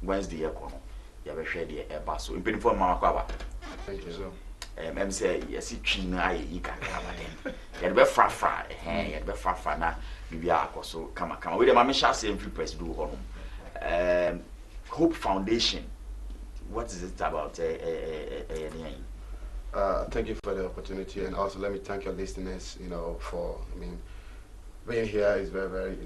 Wednesday ekono ya be hwe de e ba so impinifo ma akwa. Thank you so. Em say yes twi na aye yi kakra ba den. Ya be fra ya be fra na bibia akoso kama we de ma me sha say free press do ho no. Hope Foundation, what is it about? Thank you for the opportunity, and also let me thank your listeners. For being here is very, very.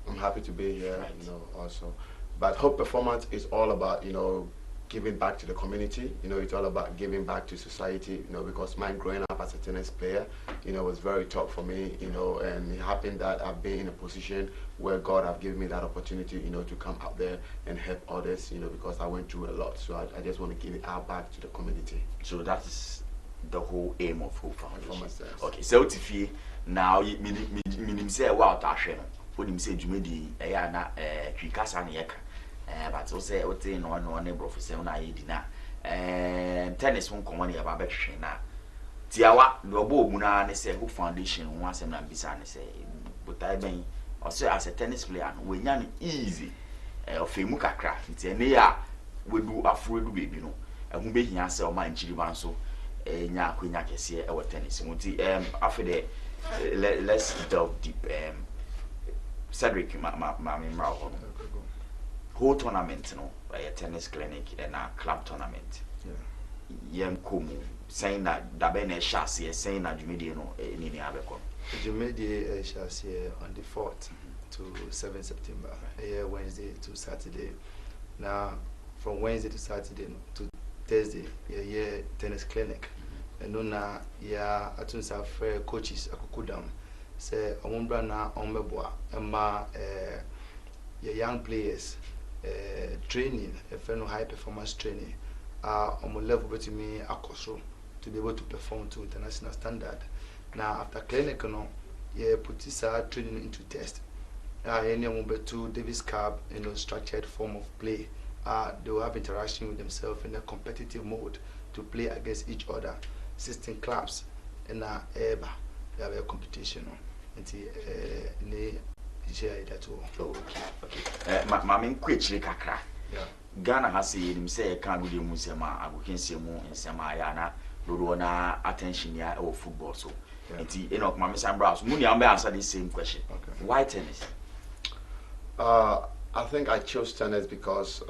I'm happy to be here. Right. Also, but Hope Performance is all about giving back to the community. It's all about giving back to society. Because mine growing up as a tennis player, was very tough for me. And it happened that I've been in a position where God have given me that opportunity. To come out there and help others. Because I went through a lot. So I just want to give it out back to the community. So that is the whole aim of Hope Foundation. Okay. So if now minim say wa ta hwe no, onim say dwumedi na twikasa na yeka. But also what no neighbor for say na yedi na tennis won komo na yaba betwe na tiawa do obo mu na ne say Hope Foundation won asem na bisa ne say botai ben also as a tennis player no we nya no easy ofemu kakra nti ne ya we do afrodu baby no ehun be hia say o man chiri ban so nya akwenya kese e wo tennis nti after the let's delve deep. Cedric ma whole tournament a tennis clinic and a club tournament. Yem komu saying that dabene shasi saying that Jumedi no any abeko. Jumedi shasi on the 4th to 7th September. Wednesday to Saturday. Now from Wednesday to Saturday to Thursday, tennis clinic. And now atunsa free coaches akukudam. Say omumbra na ombeboa emma young players training a high performance training on level between akoso to be able to perform to international standard. Now after clinic put this training into test. Any to Davis Cup structured form of play. They will have interaction with themselves in a competitive mode to play against each other. 16 clubs and they have a competition. Okay. Mamin kwechiri kakra. Ghana has him say can do the musema agukin semu nsema ya na dodo na attention ya o football so. Nti Enock mama Sambras muni ambe answer the same question. Okay. Why tennis? I think I chose tennis because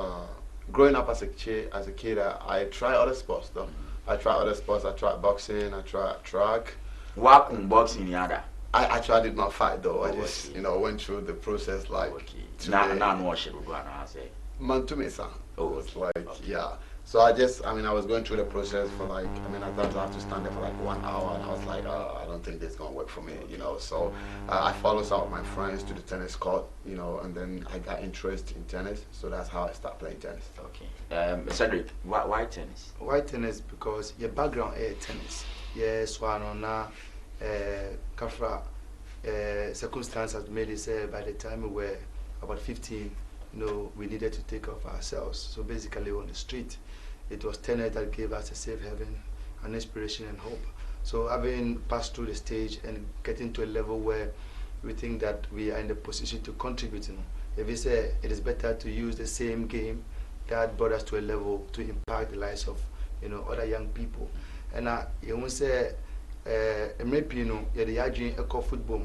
growing up as a kid I tried other sports though. I tried other sports. I tried boxing. I tried track. What in boxing yada? I actually did not fight though. I just went through the process like. Now no watch it go na say. Mantumesa. Oh, it's like yeah. So I was going through the process for like I thought I have to stand there for like 1 hour and I was like I don't think this is gonna work for me, So I followed some of my friends to the tennis court, and then I got interest in tennis. So that's how I started playing tennis. Okay. Cedric, why tennis? Why tennis? Because your background is tennis. Yes, one on Kafra circumstances made it say by the time we were about 15, we needed to take off ourselves. So basically on the street, it was tennis that gave us a safe haven, an inspiration and hope. So having passed through the stage and getting to a level where we think that we are in the position to contribute, if we say it is better to use the same game that brought us to a level to impact the lives of other young people. And you won't say maybe you're the agent eco football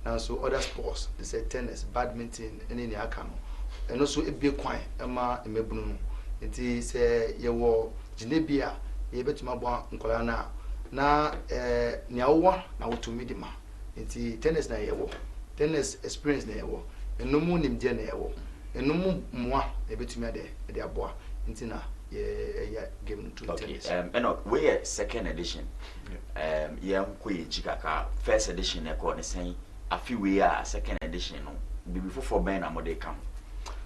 now so other sports they say tennis, badminton, and any akano. And also a big coin Emma Emebunu. It is your Genebia, you bet my bon Nkolana. Na Niawa, now to Midima. It's tennis na yewo. Tennis experience na yewo. And no moon in Jenna yewo. And no more a bit me there, boy. Intina, given to tennis. Enock, we're second edition. Young Queen Chikaka, first edition, according to saying a few we are second edition, before for Ben and they come.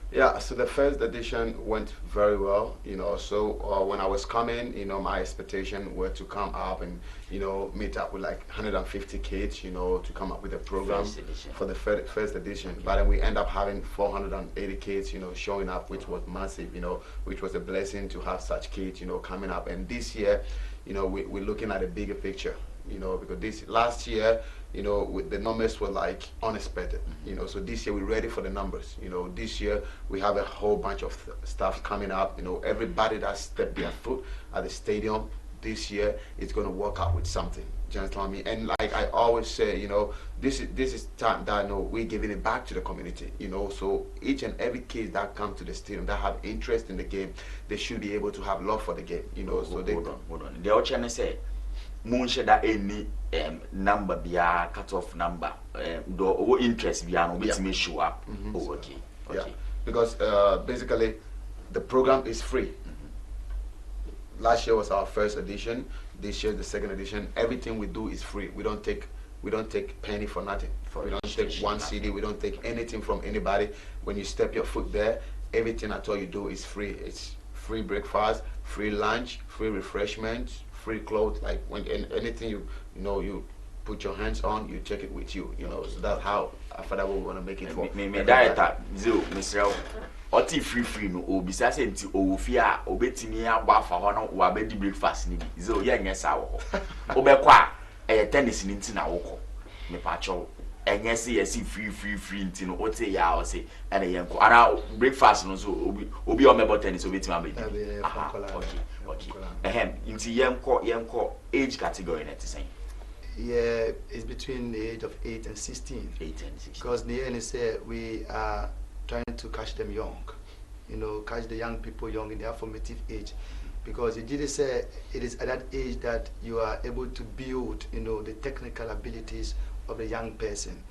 Yeah, so the first edition went very well, so when I was coming, my expectation were to come up and, meet up with like 150 kids, to come up with a program for the first edition. Okay. But then we end up having 480 kids, showing up, which was massive, which was a blessing to have such kids, coming up. And this year, we're looking at a bigger picture. you know, because this last year, you know, with the numbers were like unexpected, you know. So this year we're ready for the numbers. You know, this year we have a whole bunch of stuff coming up. You know, everybody that stepped their foot at the stadium this year is going to work out with something. Do you understand me? And like I always say, you know, this is time that, you know, we're giving it back to the community. You know, so each and every kid that come to the stadium that have interest in the game, they should be able to have love for the game. You know, so they hold on. The other say, Moonshe that any number be a cut off number. The interest be an obit show up. Oh, okay. Yeah, because basically the program is free. Last year was our first edition. This year the second edition. Everything we do is free. We don't take penny for nothing. We don't take one CD. We don't take anything from anybody. When you step your foot there, everything at all you do is free. It's free breakfast, free lunch, free refreshments, free clothes. Like when anything you know you put your hands on, you take it with you. You know, so that's how affordable we want to make it for. Me director Dzelu, Mr. Oti free no obi sa se nti owofi a obetimi agba fa ho no wa be di breakfast ni bi Dzelu ye nyesa wo ho obekọ a tennis ni nti na wokọ me pa cho enyese yesi free nti no ote ya o se ene yenko ana breakfast no so obi o mebo tennis obetimi abedi okay nti yenko age category na ti say. Yeah, it's between the age of 8 and 16. 8 and 16. Because the NSA, we are trying to catch them young. You know, catch the young people young in their formative age. Because it did say it is at that age that you are able to build, you know, the technical abilities of the young person.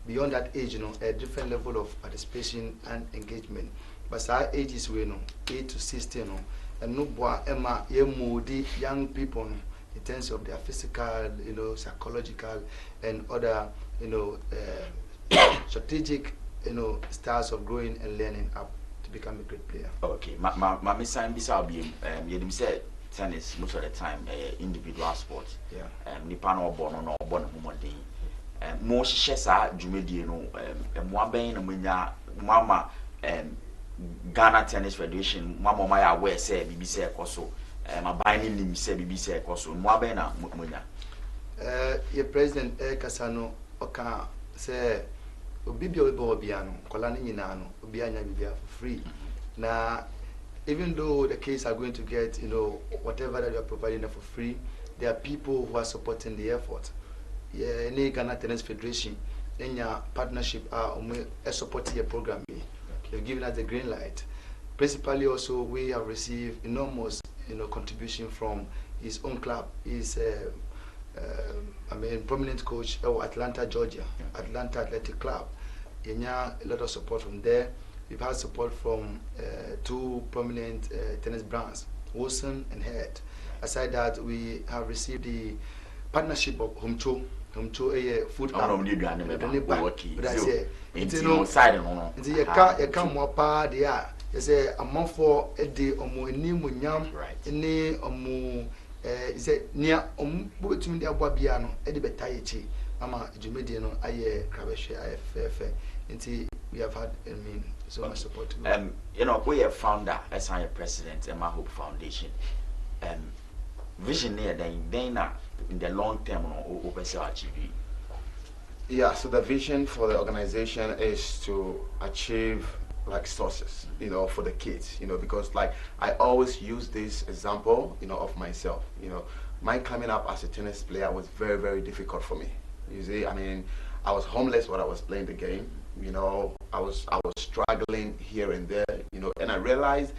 Beyond that age, you know, a different level of participation and engagement. But our age is, you know, 8 to 16, you know, and no boy, Emma, moody young people, in terms of their physical, you know, psychological, and other, you know, strategic, you know, styles of growing and learning up to become a great player. Okay, my miss bisa be you say tennis most of the time individual sport. Yeah. Nipa no born no born humodin. Mo hihye sa dwumedie no mo aben na manya mama Ghana Tennis Federation mama ma ya aware say bibi say ekoso. My binding nim say bibi say ekoso. Mo aben na monya. Your president Kasano Oka say Obibi Obiano, Kolani Yinano, Obianya Bibia for free. Now, even though the kids are going to get, you know, whatever that you are providing them for free, there are people who are supporting the effort. Yeah, any Ghana Tennis Federation, in your partnership, supporting your program. They've given us the green light. Principally, also, we have received enormous, you know, contribution from his own club. His prominent coach Atlanta, Georgia, Atlanta Athletic Club. A lot of support from there. We've had support from 2 prominent tennis brands, Wilson and Head. Aside that, we have received the partnership of Humcho a food is it near between the Abuabiano, Eddie Betaichi, Ama Jumediano, Aye, Krabeshe, IFF, until we have had, so much support. You know, we are founder, as I am president, Emma Hope Foundation. Vision there, then in the long term, achieve. Yeah, so the vision for the organization is to achieve like sources, you know, for the kids, you know, because like I always use this example, you know, of myself. You know, my coming up as a tennis player was very, very difficult for me. You see, I mean, I was homeless when I was playing the game. You know, I was struggling here and there. You know, and I realized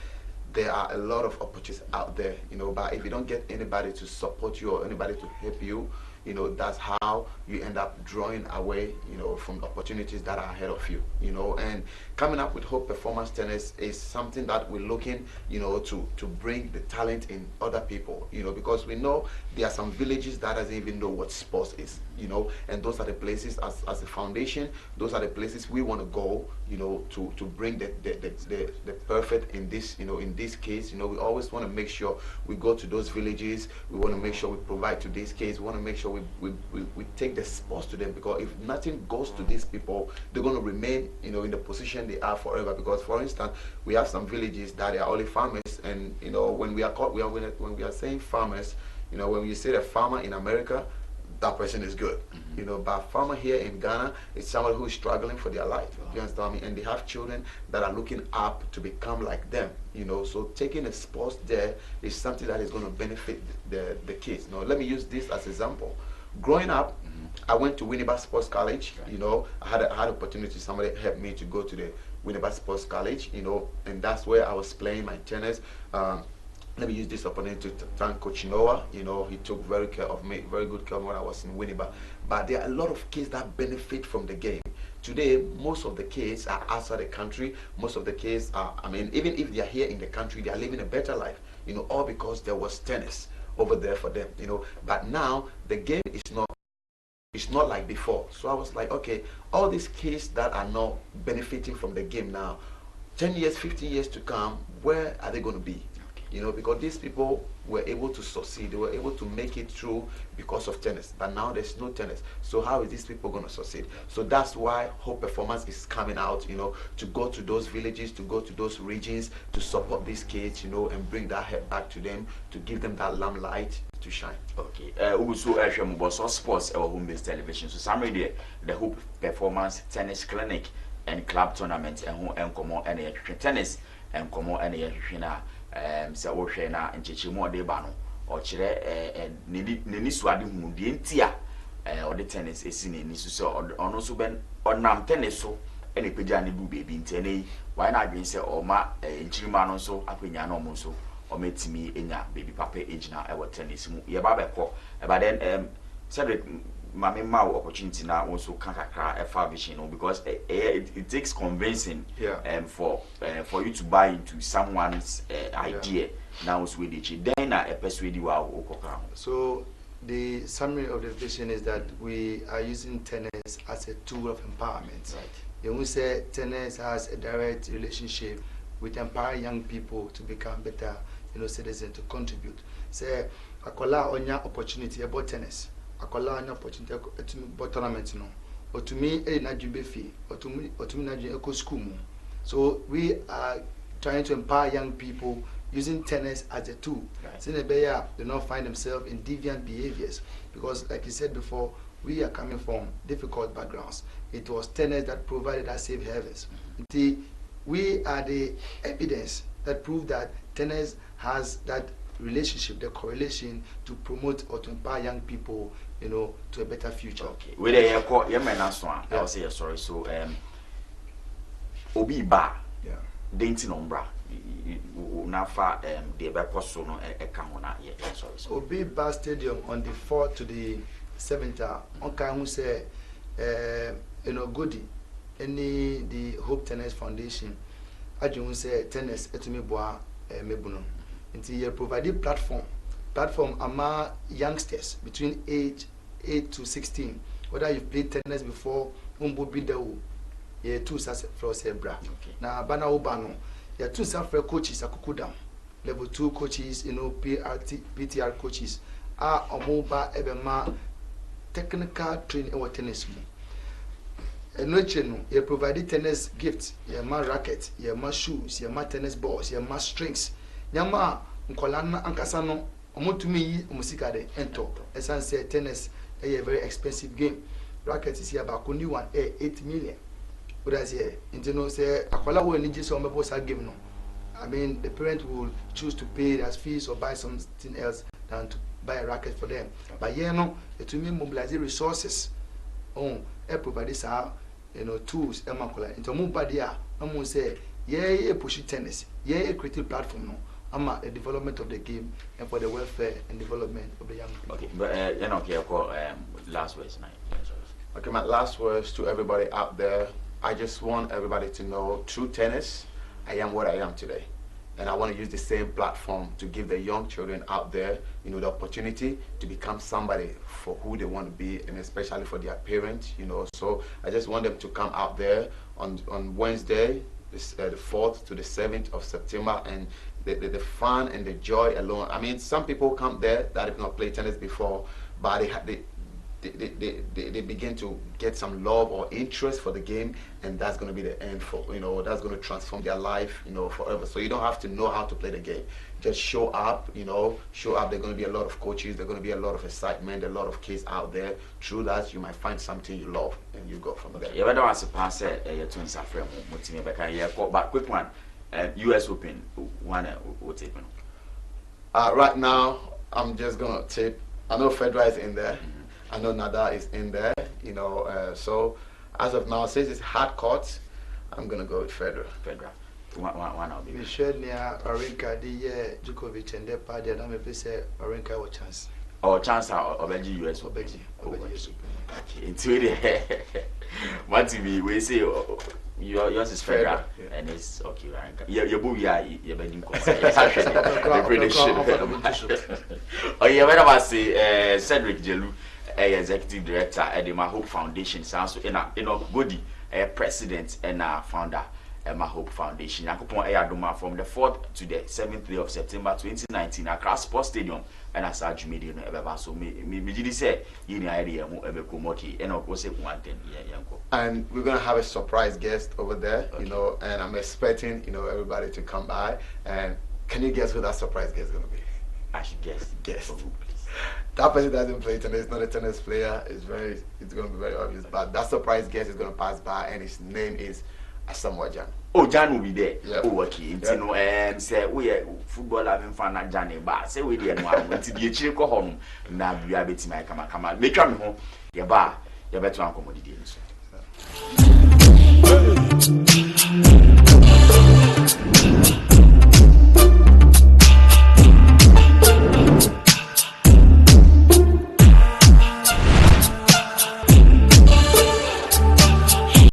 there are a lot of opportunities out there. You know, but if you don't get anybody to support you or anybody to help you, you know, that's how you end up drawing away, you know, from opportunities that are ahead of you, you know. And coming up with Hope Performance Tennis is something that we're looking, you know, to bring the talent in other people, you know, because we know there are some villages that doesn't even know what sports is, you know, and those are the places as a foundation, those are the places we want to go, you know, to bring the perfect in this, you know, in this case, you know, we always want to make sure we go to those villages, we want to make sure we provide to this case, we want to make sure we take the sports to them, because if nothing goes to these people, they're going to remain, you know, in the position they are forever. Because for instance, we have some villages that are only farmers, and you know, when we are saying farmers, you know, when you say a farmer in America, that person is good. You know, but farmer here in Ghana is someone who is struggling for their life. You understand me? And they have children that are looking up to become like them. You know, so taking a sports there is something that is going to benefit the kids. Now, let me use this as example. Growing up, I went to Winneba Sports College. You know, I had opportunity. Somebody helped me to go to the Winneba Sports College. You know, and that's where I was playing my tennis. Let me use this opportunity to thank Coach Noah. You know, he took very good care of me when I was in Winneba. But there are a lot of kids that benefit from the game. Today, most of the kids are outside the country. Most of the kids are, I mean, even if they are here in the country, they are living a better life. You know, all because there was tennis over there for them. You know, but now the game is not like before. So I was like, okay, all these kids that are not benefiting from the game now, 10 years, 15 years to come, where are they going to be? You know, because these people were able to succeed, they were able to make it through because of tennis. But now there's no tennis. So how is these people going to succeed? So that's why Hope Performance is coming out, you know, to go to those villages, to go to those regions, to support these kids, you know, and bring that head back to them, to give them that lamplight to shine. Okay. Also, Muboso Sports or home-based television. So some the Hope Performance Tennis Clinic and Club Tournament and Komo and tennis and Komo and sɛ wohwɛ na nkyekye mu ɔde ba no ɔkyerɛ neni so ade hu de ntia ɔde tennis esi neni so sɛ ɔno so ben ɔnam tennis so ɛna pagya ne bu baby ntɛne why na adwen sɛ ɔma nkyirima no so akwenya na ɔmo so ɔmetimi enya baby papa egina ɛwɔ tennis mu ye ba bɛkɔ but then Cedric mame ma opportunity na also kan kakra ɛfa vision no because it takes convincing for you to buy into someone's idea now so we dey then na persuade wa okokra. So the summary of the vision is that we are using tennis as a tool of empowerment. Right. And we say tennis has a direct relationship with empowering young people to become better, you know, citizens, to contribute. Say akola onya opportunity about tennis. Akola an opportunity to me tournament no or to me na djube fi or to me na djube school. So we are trying to empower young people using tennis as a tool. So they do not find themselves in deviant behaviors because, like you said before, we are coming from difficult backgrounds. It was tennis that provided us safe havens. We are the evidence that prove that tennis has that relationship, the correlation to promote or to empower young people, you know, to a better future. Okay. We dey call your man last one. I'll say sorry. So obi ba. Yeah. Dainty nombra. Unafa the beko so no e kan ho na ye. Sorry. So Obi Ba Stadium on the 4th to the 7th. On kan who say you know Godi any the Hope Tennis Foundation. Ajun say tennis etumi boa mebuno. Until you provide a platform among youngsters between age 8 to 16. Whether you've played tennis before, you two for Sebra. Now, Bana Ubano, you two coaches, Akukudam, level 2 coaches, you know, PTR coaches, are Omoba Ebema technical training or tennis. And you provide tennis gifts, you have racket, you have shoes, you have tennis balls, you have strings. Nyama nkolana ankasa no omotumi yi omusika de ento esan say tennis a very expensive game. Racket is here about new one 8 million. What I say into no say akola wo ni Jesus omebo sa game no. I mean the parent will choose to pay as fees or buy something else than to buy a racket for them. But yeah no it will mobilize resources on provide this you know tools emakola into mo badia no say yeah push tennis yeah creative platform no the development of the game and for the welfare and development of the young people. Okay, but Enock, you call last words now. Okay, my last words to everybody out there. I just want everybody to know through tennis, I am what I am today. And I want to use the same platform to give the young children out there, you know, the opportunity to become somebody for who they want to be, and especially for their parents, you know. So I just want them to come out there on Wednesday, the 4th to the 7th of September, and the fun and the joy alone. I mean, some people come there that have not played tennis before, but they begin to get some love or interest for the game, and that's going to be the end for, that's going to transform their life, forever. So you don't have to know how to play the game. Just show up, show up. There's going to be a lot of coaches, there's going to be a lot of excitement, a lot of kids out there. Through that, you might find something you love, and you go from there. You better want to pass your twins are frame, but quick one, US Open, what's it? Right now, I'm just going to tip. I know Federer is in there. I know Nadal is in there, so as of now, since it's hard court, I'm going to go with Federer. One I'll be. We shared near Arinka, the Djokovic and their party, and I'm a say Arinka or chance. Or chance of US or Beji. Okay, into it. What TV we say yours is Federer, and it's okay, Arinka. Your boo, you're bedding concern. Oh, yeah, what about say Cedric Dzelu, executive director at the Hope Foundation, sounds Enock Godi, president and founder. Hope Foundation. Yakupon Ayadoma from the 4th to the 7th day of September 2019 across Sports Stadium and as a Jumedi no Ebeba. So me did say you need idea mo Ebekomoki and of say one thing. And we're gonna have a surprise guest over there, and I'm expecting everybody to come by. And can you guess who that surprise guest is gonna be? I should guess. That person doesn't play tennis, not a tennis player. It's gonna be very obvious. But that surprise guest is gonna pass by, and his name is Asamoah. Oh, Jan will be there. Yep. Oh, okay. Yep. Say we are football having fun at Jan, but say we didn't want to be a chill home. Now we are betting my come. Make me home. Your bar, your better accommodate.